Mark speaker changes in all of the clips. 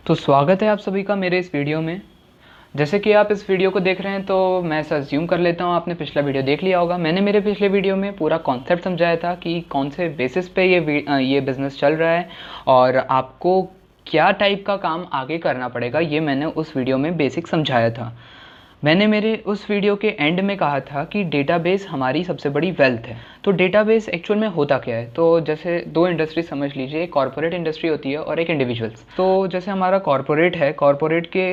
Speaker 1: तो स्वागत है आप सभी का मेरे इस वीडियो में। जैसे कि आप इस वीडियो को देख रहे हैं तो मैं ऐसा अज्यूम कर लेता हूँ आपने पिछला वीडियो देख लिया होगा। मैंने मेरे पिछले वीडियो में पूरा कॉन्सेप्ट समझाया था कि कौन से बेसिस पे ये बिज़नेस चल रहा है और आपको क्या टाइप का काम आगे करना पड़ेगा, ये मैंने उस वीडियो में बेसिक समझाया था। मैंने मेरे उस वीडियो के एंड में कहा था कि डेटाबेस हमारी सबसे बड़ी वेल्थ है। तो डेटाबेस एक्चुअल में होता क्या है? तो जैसे दो इंडस्ट्री समझ लीजिए, एक कॉर्पोरेट इंडस्ट्री होती है और एक इंडिविजुअल्स। तो जैसे हमारा कॉर्पोरेट है, कॉर्पोरेट के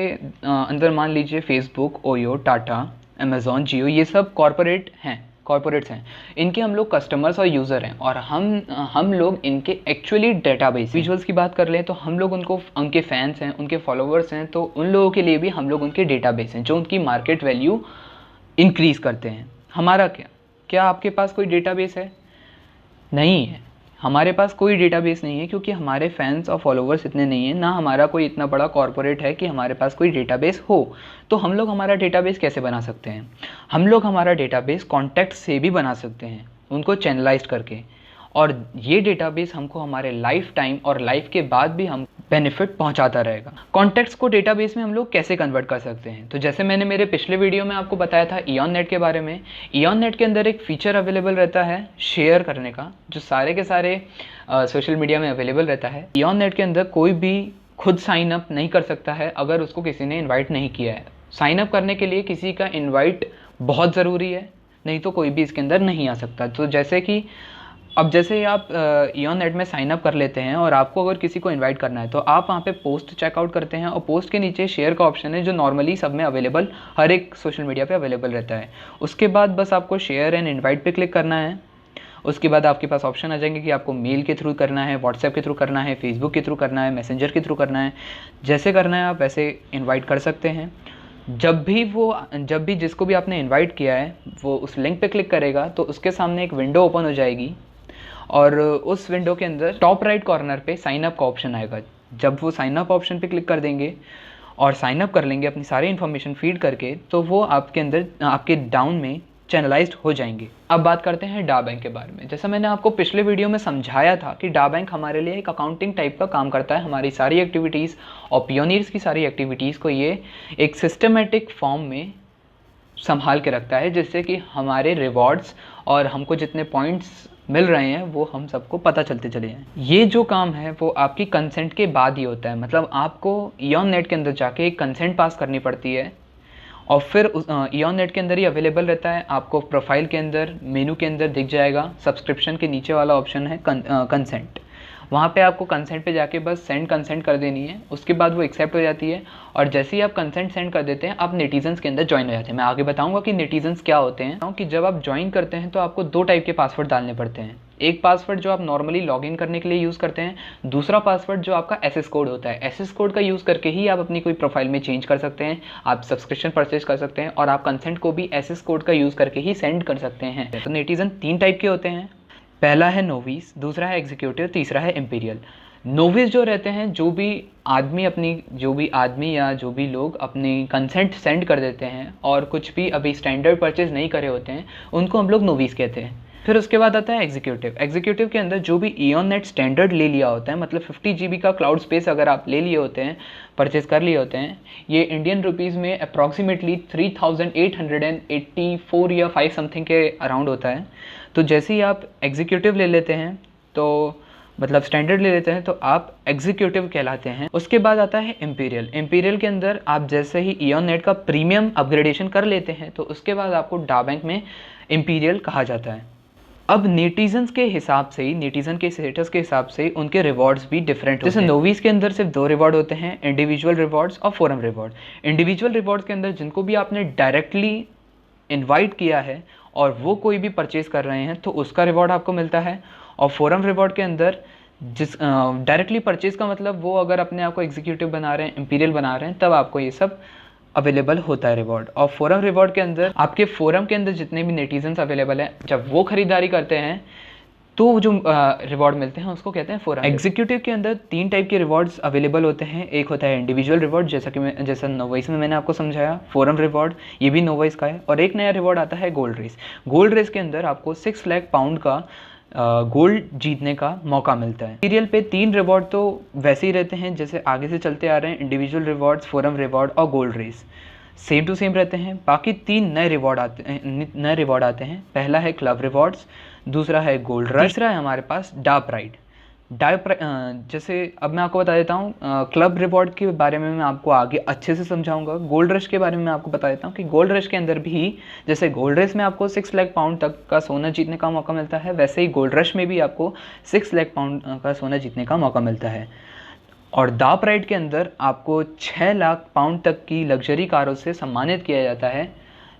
Speaker 1: अंदर मान लीजिए फेसबुक, ओयो, टाटा, अमेज़ॉन, जियो, ये सब कॉर्पोरेट्स हैं। इनके हम लोग कस्टमर्स और यूज़र हैं और हम लोग इनके एक्चुअली डेटाबेस। विजुअल्स की बात कर लें तो हम लोग उनके फैंस हैं, उनके फॉलोअर्स हैं, तो उन लोगों के लिए भी हम लोग उनके डेटाबेस हैं जो उनकी मार्केट वैल्यू इंक्रीज़ करते हैं। हमारा क्या आपके पास कोई डेटाबेस है? नहीं है। हमारे पास कोई डेटाबेस नहीं है क्योंकि हमारे फैंस और फॉलोवर्स इतने नहीं हैं, ना हमारा कोई इतना बड़ा कॉर्पोरेट है कि हमारे पास कोई डेटाबेस हो। तो हम लोग हमारा डेटाबेस कैसे बना सकते हैं? हम लोग हमारा डेटाबेस कॉन्टैक्ट से भी बना सकते हैं, उनको चैनलाइज करके। और ये डेटाबेस हमको हमारे लाइफ टाइम और लाइफ के बाद भी हम बेनिफिट पहुंचाता रहेगा। कॉन्टैक्ट्स को डेटाबेस में हम लोग कैसे कन्वर्ट कर सकते हैं? तो जैसे मैंने मेरे पिछले वीडियो में आपको बताया था इयॉन नेट के बारे में। इयॉन नेट के अंदर एक फ़ीचर अवेलेबल रहता है शेयर करने का, जो सारे के सारे सोशल मीडिया में अवेलेबल रहता है। इयॉन नेट के अंदर कोई भी खुद साइन अप नहीं कर सकता है अगर उसको किसी ने इन्वाइट नहीं किया है। साइन अप करने के लिए किसी का इन्वाइट बहुत ज़रूरी है, नहीं तो कोई भी इसके अंदर नहीं आ सकता। तो जैसे कि अब जैसे आप इयॉन नेट में साइन अप कर लेते हैं और आपको अगर किसी को इनवाइट करना है तो आप वहाँ पे पोस्ट चेकआउट करते हैं और पोस्ट के नीचे शेयर का ऑप्शन है जो नॉर्मली सब में अवेलेबल, हर एक सोशल मीडिया पे अवेलेबल रहता है। उसके बाद बस आपको शेयर एंड इनवाइट पे क्लिक करना है। उसके बाद आपके पास ऑप्शन आ जाएंगे कि आपको मेल के थ्रू करना है, व्हाट्सएप के थ्रू करना है, फेसबुक के थ्रू करना है, मैसेंजर के थ्रू करना है। जैसे करना है आप वैसे इन्वाइट कर सकते हैं। जब भी जिसको भी आपने इन्वाइट किया है वो उस लिंक पे क्लिक करेगा तो उसके सामने एक विंडो ओपन हो जाएगी और उस विंडो के अंदर टॉप राइट कॉर्नर पे साइन अप का ऑप्शन आएगा। जब वो साइन अप ऑप्शन पे क्लिक कर देंगे और साइन अप कर लेंगे अपनी सारी इन्फॉर्मेशन फीड करके, तो वो आपके डाउन में चैनलाइज्ड हो जाएंगे। अब बात करते हैं डा बैंक के बारे में। जैसा मैंने आपको पिछले वीडियो में समझाया था कि डा बैंक हमारे लिए एक अकाउंटिंग टाइप का काम करता है। हमारी सारी एक्टिविटीज़ और पियोनियर्स की सारी एक्टिविटीज़ को ये एक सिस्टमेटिक फॉर्म में संभाल के रखता है, जिससे कि हमारे रिवॉर्ड्स और हमको जितने पॉइंट्स मिल रहे हैं वो हम सबको पता चलते चले जाएं। ये जो काम है वो आपकी कंसेंट के बाद ही होता है, मतलब आपको इयॉन नेट के अंदर जाके एक कंसेंट पास करनी पड़ती है और फिर इयॉन नेट के अंदर ही अवेलेबल रहता है। आपको प्रोफाइल के अंदर मेनू के अंदर दिख जाएगा, सब्सक्रिप्शन के नीचे वाला ऑप्शन है कंसेंट। वहाँ पे आपको कंसेंट पे जाके बस सेंड कंसेंट कर देनी है। उसके बाद वो एक्सेप्ट हो जाती है और जैसे ही आप कंसेंट सेंड कर देते हैं आप नेटिजन्स के अंदर ज्वाइन हो जाते हैं। मैं आगे बताऊंगा कि नेटिजन्स क्या होते हैं। कि जब आप ज्वाइन करते हैं तो आपको दो टाइप के पासवर्ड डालने पड़ते हैं। एक पासवर्ड जो आप नॉर्मली लॉगिन करने के लिए यूज़ करते हैं, दूसरा पासवर्ड जो आपका एसएस कोड होता है। एसएस कोड का यूज़ करके ही आप अपनी कोई प्रोफाइल में चेंज कर सकते हैं, आप सब्सक्रिप्शन परचेज कर सकते हैं और आप कंसेंट को भी एसएस कोड का यूज़ करके ही सेंड कर सकते हैं। तो नेटिजन तीन टाइप के होते हैं। पहला है नोविस, दूसरा है एग्जीक्यूटिव, तीसरा है इम्पीरियल। नोविस जो रहते हैं, जो भी आदमी या जो भी लोग अपनी कंसेंट सेंड कर देते हैं और कुछ भी अभी स्टैंडर्ड परचेज नहीं करे होते हैं, उनको हम लोग नोविस कहते हैं। फिर उसके बाद आता है एग्जीक्यूटिव। एग्जीक्यूटिव के अंदर जो भी इयॉन नेट स्टैंडर्ड ले लिया होता है, मतलब 50 GB का क्लाउड स्पेस अगर आप ले लिए होते हैं, परचेज कर लिए होते हैं, ये इंडियन रुपीज़ में अप्रॉक्सीमेटली 3884 या 5 समथिंग के अराउंड होता है। तो जैसे ही आप एग्जीक्यूटिव ले लेते हैं, तो मतलब स्टैंडर्ड ले लेते हैं, तो आप एग्जीक्यूटिव कहलाते हैं। उसके बाद आता है इम्पीरियल। इम्पीरियल के अंदर आप जैसे ही इयॉन नेट का प्रीमियम अपग्रेडेशन कर लेते हैं तो उसके बाद आपको डा बैंक में इम्पीरियल कहा जाता है। अब नेटिजन्स के हिसाब से ही, नेटिजन के स्टेटस के हिसाब से उनके रिवॉर्ड्स भी डिफरेंट होते हैं। जैसे नोविस के अंदर सिर्फ दो रिवॉर्ड होते हैं, इंडिविजुअल रिवॉर्ड्स और फोरम रिवॉर्ड। इंडिविजुअल रिवॉर्ड्स के अंदर जिनको भी आपने डायरेक्टली इन्वाइट किया है और वो कोई भी परचेज कर रहे हैं तो उसका रिवॉर्ड आपको मिलता है। और फोरम रिवॉर्ड के अंदर जिस डायरेक्टली परचेज का मतलब वो अगर अपने आप को एग्जीक्यूटिव बना रहे हैं, इम्पीरियल बना रहे हैं, तब आपको ये सब अवेलेबल होता है रिवॉर्ड। और फोरम रिवॉर्ड के अंदर आपके फोरम के अंदर जितने भी नेटिजन्स अवेलेबल हैं, जब वो खरीदारी करते हैं तो जो रिवॉर्ड मिलते हैं उसको कहते हैं फोरम। एग्जीक्यूटिव के अंदर तीन टाइप के रिवॉर्ड्स अवेलेबल होते हैं। एक होता है इंडिविजुअल रिवॉर्ड, जैसा नोवाइस में मैंने आपको समझाया। फोरम रिवॉर्ड, ये भी नोवाइस का है। और एक नया रिवॉर्ड आता है गोल्ड रेस। गोल्ड रेस के अंदर आपको 6 लाख पाउंड का गोल्ड जीतने का मौका मिलता है। सीरियल पे 3 रिवॉर्ड तो वैसे ही रहते हैं जैसे आगे से चलते आ रहे हैं, इंडिविजुअल रिवॉर्ड्स, फोरम रिवॉर्ड और gold race same to same रहते हैं। बाकी 3 नए रिवॉर्ड आते हैं। पहला है क्लब रिवॉर्ड्स, दूसरा है गोल्ड रश, तीसरा है हमारे पास डार्क राइड। जैसे अब मैं आपको बता देता हूँ क्लब रिवॉर्ड के बारे में मैं आपको आगे अच्छे से समझाऊंगा। गोल्ड रश के बारे में मैं आपको बता देता हूँ कि गोल्ड रश के अंदर भी जैसे गोल्ड रेस में आपको 6 लाख पाउंड तक का सोना जीतने का मौका मिलता है, वैसे ही गोल्ड रश में भी आपको 6 लाख पाउंड का सोना जीतने का मौका मिलता है। और डार्क राइड के अंदर आपको 6 लाख पाउंड तक की लग्जरी कारों से सम्मानित किया जाता है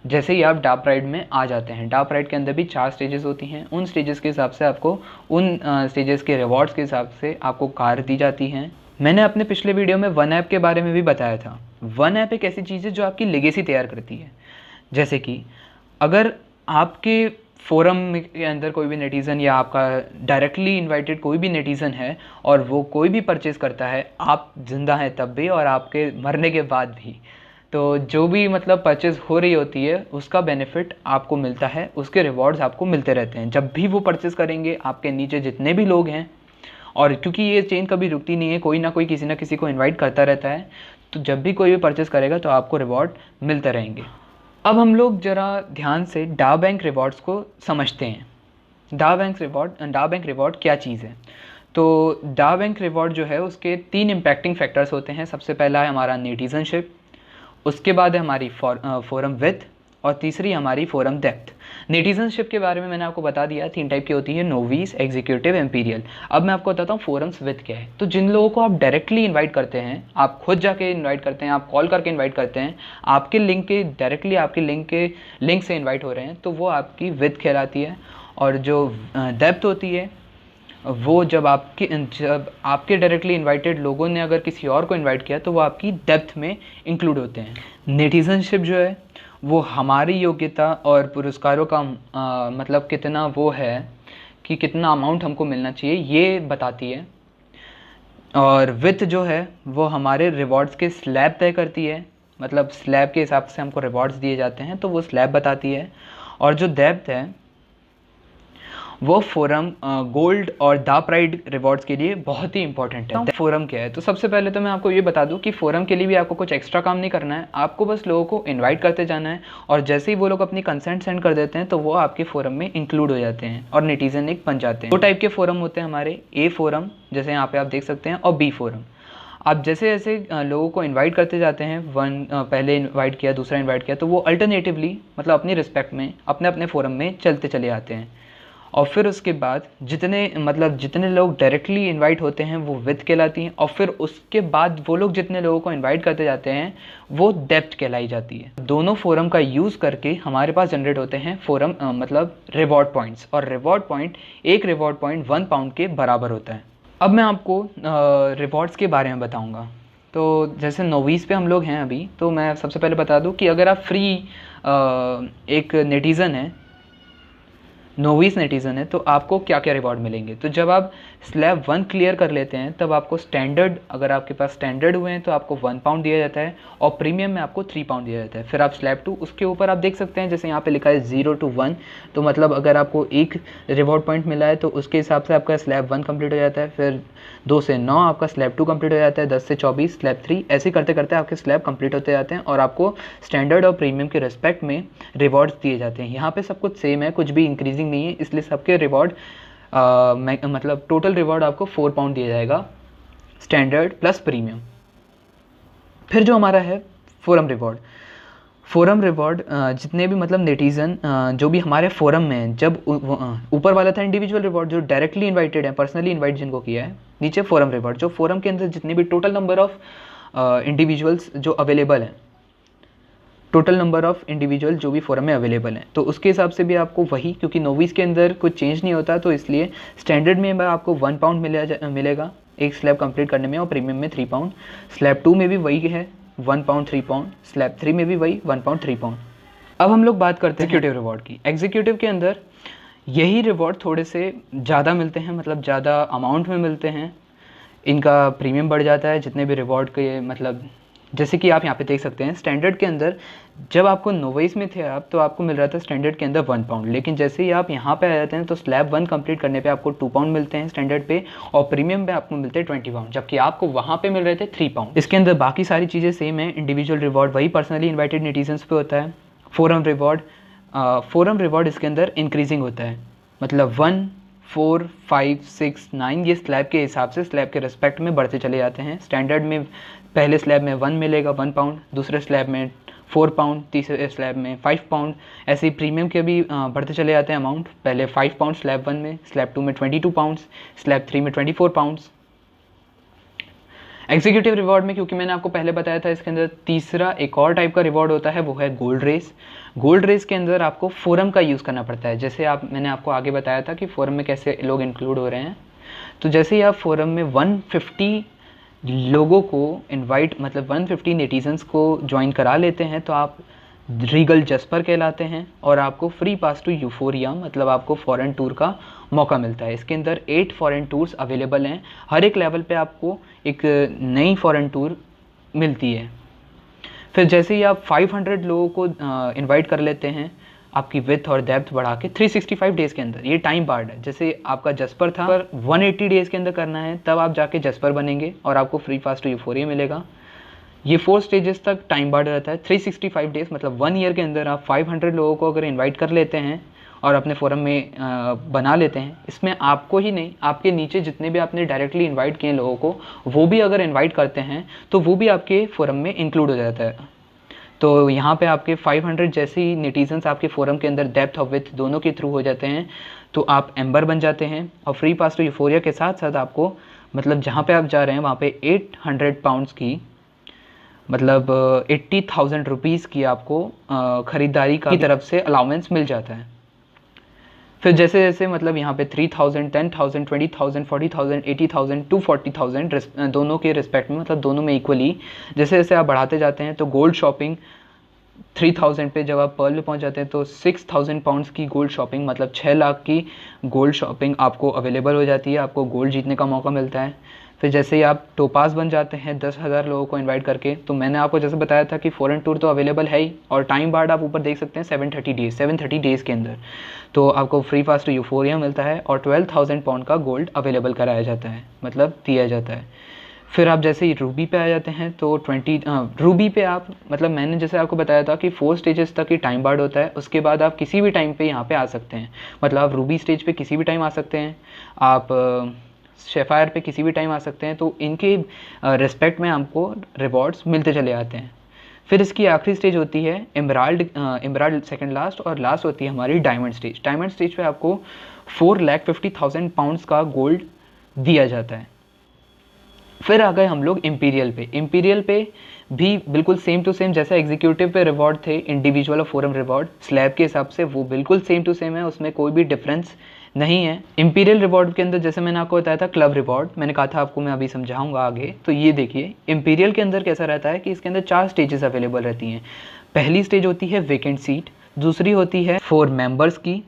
Speaker 1: जैसे ही आप डार्क राइड में आ जाते हैं। डार्क राइड के अंदर भी 4 स्टेजेस होती हैं। उन स्टेजेस के हिसाब से आपको उन स्टेजेस के रिवॉर्ड्स के हिसाब से आपको कार दी जाती हैं। मैंने अपने पिछले वीडियो में वन ऐप के बारे में भी बताया था। वन ऐप एक ऐसी चीज़ है जो आपकी लेगेसी तैयार करती है। जैसे कि अगर आपके फोरम के अंदर कोई भी नेटिज़न या आपका डायरेक्टली इन्वाइटेड कोई भी नेटिज़न है और वो कोई भी परचेज़ करता है, आप जिंदा हैं तब भी और आपके मरने के बाद भी, तो जो भी मतलब परचेज़ हो रही होती है उसका बेनिफिट आपको मिलता है, उसके रिवॉर्ड्स आपको मिलते रहते हैं। जब भी वो परचेज़ करेंगे आपके नीचे जितने भी लोग हैं, और क्योंकि ये चेन कभी रुकती नहीं है, कोई ना कोई किसी ना किसी को इनवाइट करता रहता है, तो जब भी कोई भी परचेज़ करेगा तो आपको रिवॉर्ड मिलते रहेंगे। अब हम लोग ज़रा ध्यान से डा बैंक रिवॉर्ड्स को समझते हैं। डा बैंक रिवॉर्ड क्या चीज़ है? तो डा बैंक रिवॉर्ड जो है उसके 3 इम्पैक्टिंग फैक्टर्स होते हैं। सबसे पहला है हमारा नेटिजनशिप, उसके बाद है हमारी फोरम विथ, और तीसरी हमारी फोरम डेप्थ। नेटिजनशिप के बारे में मैंने आपको बता दिया, 3 टाइप की होती है, नोविस, एग्जीक्यूटिव, एम्पीरियल। अब मैं आपको बताता हूँ फोरम्स विथ क्या है। तो जिन लोगों को आप डायरेक्टली इनवाइट करते हैं, आप खुद जाके इनवाइट करते हैं, आप कॉल करके इनवाइट करते हैं, आपके लिंक के डायरेक्टली आपके लिंक से इन्वाइट हो रहे हैं, तो वो आपकी विथ कहलाती है। और जो डेप्थ होती है वो जब आपके डायरेक्टली इनवाइटेड लोगों ने अगर किसी और को इनवाइट किया तो वो आपकी डेप्थ में इंक्लूड होते हैं। नेटिजनशिप जो है वो हमारी योग्यता और पुरस्कारों का मतलब कितना वो है कि कितना अमाउंट हमको मिलना चाहिए ये बताती है। और विथ जो है वो हमारे रिवॉर्ड्स के स्लैब तय करती है, मतलब स्लैब के हिसाब से हमको रिवॉर्ड्स दिए जाते हैं, तो वो स्लैब बताती है। और जो डेप्थ है वो फोरम गोल्ड और डार्क राइड रिवॉर्ड्स के लिए बहुत ही इंपॉर्टेंट है। फोरम क्या है? तो सबसे पहले तो मैं आपको ये बता दूं कि फोरम के लिए भी आपको कुछ एक्स्ट्रा काम नहीं करना है, आपको बस लोगों को इनवाइट करते जाना है, और जैसे ही वो लोग अपनी कंसेंट सेंड कर देते हैं तो वो आपके फोरम में इंक्लूड हो जाते हैं और नेटिजन एक बन जाते हैं। 2 टाइप के फोरम होते हैं हमारे, ए फोरम जैसे यहाँ पे आप देख सकते हैं, और बी फोरम। आप जैसे जैसे लोगों को इनवाइट करते जाते हैं, पहले इनवाइट किया, दूसरा इनवाइट किया, तो वो अल्टरनेटिवली मतलब अपनी रिस्पेक्ट में अपने अपने फोरम में चलते चले आते हैं। और फिर उसके बाद जितने लोग डायरेक्टली इनवाइट होते हैं वो विथ कहलाती हैं, और फिर उसके बाद वो लोग जितने लोगों को इनवाइट करते जाते हैं वो डेप्थ कहलाई जाती है। दोनों फोरम का यूज़ करके हमारे पास जनरेट होते हैं फोरम मतलब रिवॉर्ड पॉइंट्स, और reward point 1 reward point 1 pound के बराबर होता है। अब मैं आपको रिवॉर्ड्स के बारे में बताऊँगा। तो जैसे नोविस पे हम लोग हैं अभी, तो मैं सबसे पहले बता दूँ कि अगर आप फ्री एक नेटिज़न है, नोविस नेटिज़न है, तो आपको क्या क्या रिवॉर्ड मिलेंगे। तो जब आप स्लैब 1 क्लियर कर लेते हैं तब आपको स्टैंडर्ड, अगर आपके पास स्टैंडर्ड हुए हैं तो आपको 1 पाउंड दिया जाता है, और प्रीमियम में आपको 3 पाउंड दिया जाता है। फिर आप स्लैब 2, उसके ऊपर आप देख सकते हैं जैसे यहाँ पे लिखा है 0 to 1, तो मतलब अगर आपको 1 रिवॉर्ड पॉइंट मिला है तो उसके हिसाब से आपका स्लैब 1 कंप्लीट हो जाता है। फिर 2 से 9 आपका स्लैब 2 कंप्लीट हो जाता है, 10 से 24 स्लैब 3, ऐसे करते करते आपके स्लैब कंप्लीट होते जाते हैं और आपको स्टैंडर्ड और प्रीमियम के रिस्पेक्ट में रिवॉर्ड्स दिए जाते हैं। यहाँ पे सब कुछ सेम है, कुछ भी इंक्रीजिंग नहीं है, इसलिए सबके रिवॉर्ड मतलब टोटल रिवॉर्ड आपको 4 पाउंड दिया जाएगा, स्टैंडर्ड प्लस प्रीमियम। फिर जो हमारा है फोरम रिवॉर्ड, जितने भी मतलब नेटिज़न जो भी हमारे फोरम में हैं, जब ऊपर वाला था इंडिविजुअल रिवॉर्ड जो डायरेक्टली इनवाइटेड है, पर्सनली इनवाइट जिनको किया है, नीचे फोरम रिवॉर्ड जो फोरम के अंदर जितने भी टोटल नंबर ऑफ इंडिविजुअल्स जो अवेलेबल हैं, टोटल नंबर ऑफ इंडिविजुअल जो भी फोरम में अवेलेबल हैं, तो उसके हिसाब से भी आपको वही, क्योंकि नोविस के अंदर कुछ चेंज नहीं होता, तो इसलिए स्टैंडर्ड में आपको 1 पाउंड मिलेगा एक स्लैब कंप्लीट करने में, और प्रीमियम में 3 पाउंड। स्लैब 2 में भी वही है 1 पाउंड 3 पाउंड, स्लैब 3 में भी वही 1 पाउंड 3 पाउंड। अब हम लोग बात करते हैं एग्जीक्यूटिव रिवॉर्ड की। एग्जीक्यूटिव के अंदर यही रिवॉर्ड थोड़े से ज़्यादा मिलते हैं, मतलब ज़्यादा अमाउंट में मिलते हैं, इनका प्रीमियम बढ़ जाता है। जितने भी रिवॉर्ड के मतलब जैसे कि आप यहाँ पे देख सकते हैं स्टैंडर्ड के अंदर जब आपको नोवाइस में थे आप तो आपको मिल रहा था स्टैंडर्ड के अंदर 1 पाउंड, लेकिन जैसे ही आप यहाँ पे आ जाते हैं तो स्लैब 1 कंप्लीट करने पे आपको 2 पाउंड मिलते हैं स्टैंडर्ड पे, और प्रीमियम पे आपको मिलते हैं 20 पाउंड, जबकि आपको वहाँ पे मिल रहे थे 3 पाउंड। इसके अंदर बाकी सारी चीज़ें सेम है। इंडिविजुअल रिवॉर्ड वही पर्सनली इन्वाइटेड नेटिजन्स पे होता है। फोरम रिवॉर्ड इसके अंदर इंक्रीजिंग होता है, मतलब 1, 4, 5, 6, 9 ये स्लैब के हिसाब से स्लैब के रिस्पेक्ट में बढ़ते चले जाते हैं। स्टैंडर्ड में पहले स्लैब में 1 मिलेगा 1 पाउंड, दूसरे स्लैब में 4 पाउंड, तीसरे स्लैब में 5 पाउंड, ऐसे ही प्रीमियम के भी बढ़ते चले जाते हैं अमाउंट। पहले 5 पाउंड स्लैब 1 में, स्लैब 2 में 22 पाउंड्स, स्लैब 3 में 24 पाउंड्स। एग्जीक्यूटिव रिवॉर्ड में, क्योंकि मैंने आपको पहले बताया था, इसके अंदर तीसरा एक और टाइप का रिवॉर्ड होता है, वो है गोल्ड रेस। गोल्ड रेस के अंदर आपको फोरम का यूज़ करना पड़ता है। जैसे मैंने आपको आगे बताया था कि फोरम में कैसे लोग इंक्लूड हो रहे हैं, तो जैसे ही आप फोरम में 150 लोगों को इनवाइट, मतलब 150 नेटिजन्स को ज्वाइन करा लेते हैं तो आप रीगल जस्पर कहलाते हैं और आपको फ्री पास टू यूफोरिया, मतलब आपको फॉरेन टूर का मौका मिलता है। इसके अंदर 8 फॉरेन टूर्स अवेलेबल हैं। हर एक लेवल पे आपको एक नई फॉरेन टूर मिलती है। फिर जैसे ही आप 500 लोगों को इनवाइट कर लेते हैं, आपकी विथ और डेप्थ बढ़ा के 365 डेज़ के अंदर, ये टाइम बार्ड है। जैसे आपका जस्पर था पर 180 डेज़ के अंदर करना है, तब आप जाके जस्पर बनेंगे और आपको फ्री पास टू यूफोरिया मिलेगा। ये 4 स्टेजेस तक टाइम बार्ड रहता है। 365 डेज़ मतलब 1 ईयर के अंदर आप 500 लोगों को अगर इन्वाइट कर लेते हैं और अपने फोरम में बना लेते हैं, इसमें आपको ही नहीं, आपके नीचे जितने भी आपने डायरेक्टली इन्वाइट किए लोगों को, वो भी अगर इन्वाइट करते हैं तो वो भी आपके फोरम में इंक्लूड हो जाता है। तो यहाँ पे आपके 500 जैसे ही नेटिजन्स आपके फोरम के अंदर डेप्थ और विथ दोनों के थ्रू हो जाते हैं तो आप एम्बर बन जाते हैं। और फ्री पास टू यूफोरिया के साथ साथ आपको, मतलब जहाँ पे आप जा रहे हैं वहाँ पे 800 पाउंड्स की, मतलब 80,000 रुपीज़ की आपको ख़रीदारी की तरफ से अलाउंस मिल जाता है। फिर जैसे जैसे मतलब यहाँ पे 3,000, 10,000, 20,000, 40,000, 80,000, 240,000 दोनों के रिस्पेक्ट में, मतलब दोनों में इक्वली जैसे जैसे आप बढ़ाते जाते हैं तो गोल्ड शॉपिंग 3,000 पे जब आप पर्ल में पहुँच जाते हैं तो 6,000 पाउंड्स की गोल्ड शॉपिंग, मतलब 6 लाख की गोल्ड शॉपिंग आपको अवेलेबल हो जाती है, आपको गोल्ड जीतने का मौका मिलता है। फिर जैसे ही आप टोपास बन जाते हैं 10,000 लोगों को इनवाइट करके, तो मैंने आपको जैसे बताया था कि फॉरेन टूर तो अवेलेबल है ही, और टाइम बार्ड आप ऊपर देख सकते हैं 730 डेज़ के अंदर, तो आपको फ्री पास टू यूफोरिया मिलता है और 12,000 पाउंड का गोल्ड अवेलेबल कराया जाता है, मतलब दिया जाता है। फिर आप जैसे ही रूबी पे आ जाते हैं तो रूबी पे आप, मतलब मैंने जैसे आपको बताया था कि 4 स्टेजेस तक ही टाइम बार्ड होता है, उसके बाद आप किसी भी टाइम पे यहाँ पे आ सकते हैं, मतलब आप रूबी स्टेज पे किसी भी टाइम आ सकते हैं, आप शेफायर पे किसी भी टाइम आ सकते हैं, तो इनके रिस्पेक्ट में हमको रिवॉर्ड्स मिलते चले आते हैं। फिर इसकी आखिरी स्टेज होती है एमराल्ड सेकंड लास्ट, और लास्ट होती है हमारी डायमंड स्टेज। डायमंड स्टेज पे आपको 4,50,000 पाउंड्स का गोल्ड दिया जाता है। फिर आ गए हम लोग इम्पीरियल पे भी बिल्कुल सेम टू सेम, जैसे एग्जीक्यूटिव पे रिवॉर्ड थे इंडिविजुअल और फोरम रिवॉर्ड स्लैब के हिसाब से, वो बिल्कुल सेम टू सेम है, उसमें कोई भी डिफरेंस नहीं है। इम्पीरियल रिवॉर्ड के अंदर जैसे मैंने आपको बताया था क्लब रिवॉर्ड, मैंने कहा था आपको मैं अभी समझाऊंगा आगे, तो ये देखिए इम्पीरियल के अंदर कैसा रहता है कि इसके अंदर 4 स्टेजेस अवेलेबल रहती हैं। पहली स्टेज होती है वेकेंट सीट, दूसरी होती है 4 मेंबर्स की,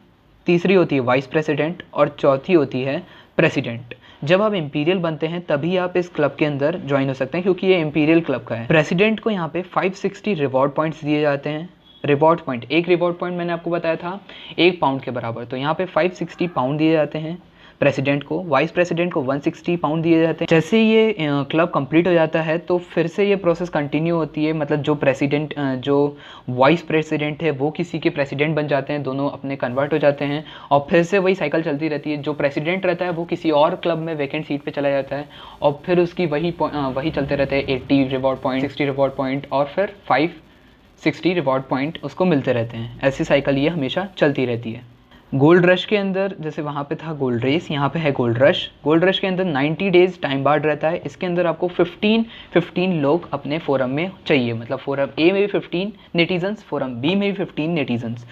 Speaker 1: तीसरी होती है वाइस प्रेसिडेंट और चौथी होती है प्रेसिडेंट। जब आप इम्पीरियल बनते हैं तभी आप इस क्लब के अंदर ज्वाइन हो सकते हैं, क्योंकि ये इम्पीरियल क्लब का है। प्रेसिडेंट को यहाँ पे 560 रिवॉर्ड पॉइंट्स दिए जाते हैं। रिवॉर्ड पॉइंट, एक रिवॉर्ड पॉइंट मैंने आपको बताया था 1 पाउंड के बराबर, तो यहाँ पे 560 पाउंड दिए जाते हैं प्रेसिडेंट को। वाइस प्रेसिडेंट को 160 पाउंड दिए जाते हैं। जैसे ये क्लब कंप्लीट हो जाता है तो फिर से ये प्रोसेस कंटिन्यू होती है, मतलब जो प्रेसिडेंट, जो वाइस प्रेसिडेंट है वो किसी के प्रेसिडेंट बन जाते हैं, दोनों अपने कन्वर्ट हो जाते हैं, और फिर से वही साइकिल चलती रहती है। जो प्रेसिडेंट रहता है वो किसी और क्लब में वैकेंट सीट पे चला जाता है, और फिर उसकी वही चलते रहते हैं, 80 रिवॉर्ड पॉइंट, 60 रिवॉर्ड पॉइंट, और फिर 560 रिवॉर्ड पॉइंट उसको मिलते रहते हैं। ऐसी साइकिल ये हमेशा चलती रहती है। गोल्ड रश के अंदर, जैसे वहाँ पे था गोल्ड रेस, यहाँ पे है गोल्ड रश। गोल्ड रश के अंदर 90 डेज़ टाइम बार्ड रहता है। इसके अंदर आपको 15 लोग अपने फोरम में चाहिए, मतलब फोरम ए में भी 15 नेटिजन्स, फोरम बी में भी 15 नेटिजन्स।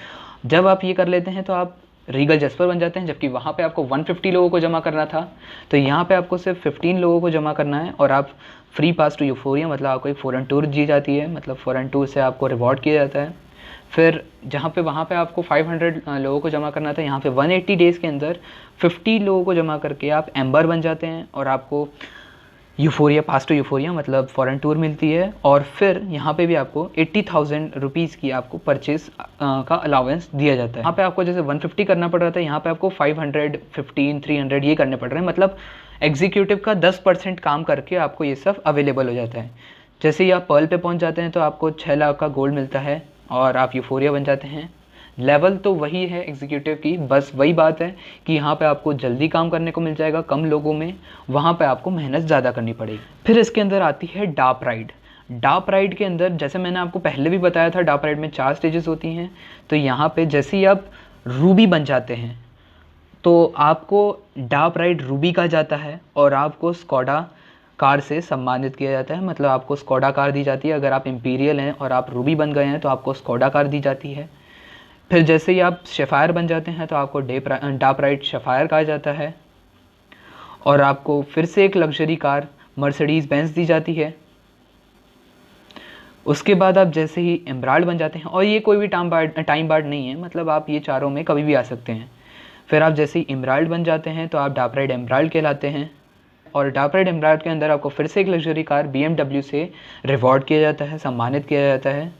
Speaker 1: जब आप ये कर लेते हैं तो आप रीगल जस्पर बन जाते हैं, जबकि वहाँ पे आपको 150 लोगों को जमा करना था, तो यहाँ पे आपको सिर्फ 15 लोगों को जमा करना है और आप फ्री पास टू यूफोरिया, मतलब आपको एक फ़ॉरेन टूर दी जाती है, मतलब फ़ॉरेन टूर से आपको रिवॉर्ड किया जाता है। फिर वहाँ पे आपको 500 लोगों को जमा करना था, यहाँ पे 180 डेज़ के अंदर 50 लोगों को जमा करके आप एम्बर बन जाते हैं और आपको यूफोरिया, पास टू यूफोरिया मतलब फॉरेन टूर मिलती है। और फिर यहाँ पे भी आपको 80,000 रुपीज़ की आपको परचेज का अलाउंस दिया जाता है। यहाँ पे आपको जैसे 150 करना पड़ रहा था, यहाँ पे आपको 500, 15, 300 ये करने पड़ रहे हैं। मतलब एग्जीक्यूटिव का 10% काम करके आपको ये सब अवेलेबल हो जाता है। जैसे ही आप पर्ल पे पहुँच जाते हैं तो आपको 6 लाख का गोल्ड मिलता है और आप यूफोरिया बन जाते हैं। लेवल तो वही है एग्जीक्यूटिव की, बस वही बात है कि यहाँ पे आपको जल्दी काम करने को मिल जाएगा कम लोगों में, वहाँ पे आपको मेहनत ज़्यादा करनी पड़ेगी। फिर इसके अंदर आती है डार्क राइड। डार्क राइड के अंदर जैसे मैंने आपको पहले भी बताया था, डार्क राइड में 4 स्टेजेस होती हैं। तो यहाँ पे जैसे ही आप रूबी बन जाते हैं तो आपको डार्क राइड रूबी कहा जाता है और आपको स्कोडा कार से सम्मानित किया जाता है। मतलब आपको स्कोडा कार दी जाती है। अगर आप इंपीरियल हैं और आप रूबी बन गए हैं तो आपको स्कोडा कार दी जाती है। फिर जैसे ही आप शेफायर बन जाते हैं तो आपको डार्क राइड शेफायर कहा जाता है और आपको फिर से एक लग्जरी कार मर्सिडीज़ बेंज दी जाती है। उसके बाद आप जैसे ही एमराल्ड बन जाते हैं, और ये कोई भी टाइम बार्ड नहीं है, मतलब आप ये चारों में कभी भी आ सकते हैं। फिर आप जैसे ही एमराल्ड बन जाते हैं तो आप डार्क राइड एमराल्ड कहलाते हैं। और डार्क राइड एमराल्ड के अंदर आपको फिर से एक लग्जरी कार BMW से रिवॉर्ड किया जाता है, सम्मानित किया जाता है।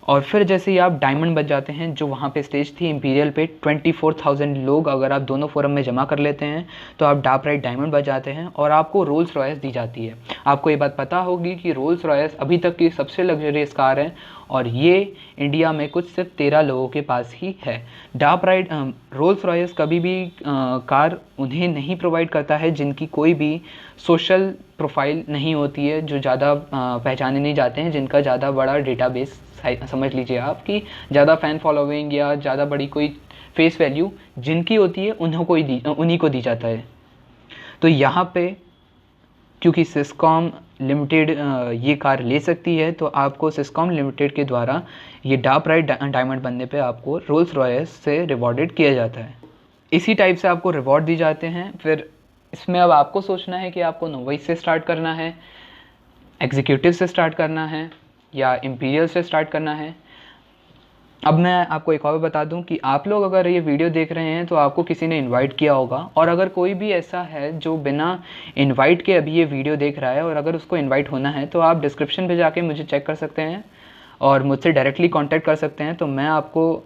Speaker 1: और फिर जैसे ही आप डायमंड बन जाते हैं, जो वहाँ पे स्टेज थी इंपीरियल पे 24,000 लोग अगर आप दोनों फोरम में जमा कर लेते हैं तो आप डार्क राइड डायमंड बन जाते हैं और आपको रोल्स रॉयस दी जाती है। आपको ये बात पता होगी कि रोल्स रॉयस अभी तक की सबसे लग्जरियस कार है और ये इंडिया में कुछ सिर्फ 13 लोगों के पास ही है। डार्क राइड रोल्स रॉयस कभी भी कार उन्हें नहीं प्रोवाइड करता है जिनकी कोई भी सोशल प्रोफाइल नहीं होती है, जो ज़्यादा पहचाने नहीं जाते हैं, जिनका ज़्यादा बड़ा डेटाबेस समझ लीजिए आप कि ज़्यादा फ़ैन फॉलोइंग या ज़्यादा बड़ी कोई फेस वैल्यू जिनकी होती है उन्हीं को दी जाता है। तो यहाँ पे क्योंकि सिस्कॉम लिमिटेड ये कार ले सकती है तो आपको सिस्कॉम लिमिटेड के द्वारा ये डार्क राइड डायमंड बनने पे आपको रोल्स रॉयस से रिवॉर्डेड किया जाता है। इसी टाइप से आपको रिवॉर्ड दी जाते हैं। फिर इसमें अब आपको सोचना है कि आपको नोवाइस से स्टार्ट करना है, एग्जीक्यूटिव से स्टार्ट करना है या इंपीरियल से स्टार्ट करना है। अब मैं आपको एक और बता दूं कि आप लोग अगर ये वीडियो देख रहे हैं तो आपको किसी ने इनवाइट किया होगा, और अगर कोई भी ऐसा है जो बिना इनवाइट के अभी ये वीडियो देख रहा है और अगर उसको इनवाइट होना है तो आप डिस्क्रिप्शन पे जाके मुझे चेक कर सकते हैं और मुझसे डायरेक्टली कॉन्टैक्ट कर सकते हैं। तो मैं आपको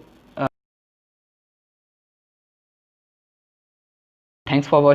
Speaker 1: थैंक्स फॉर वॉचिंग।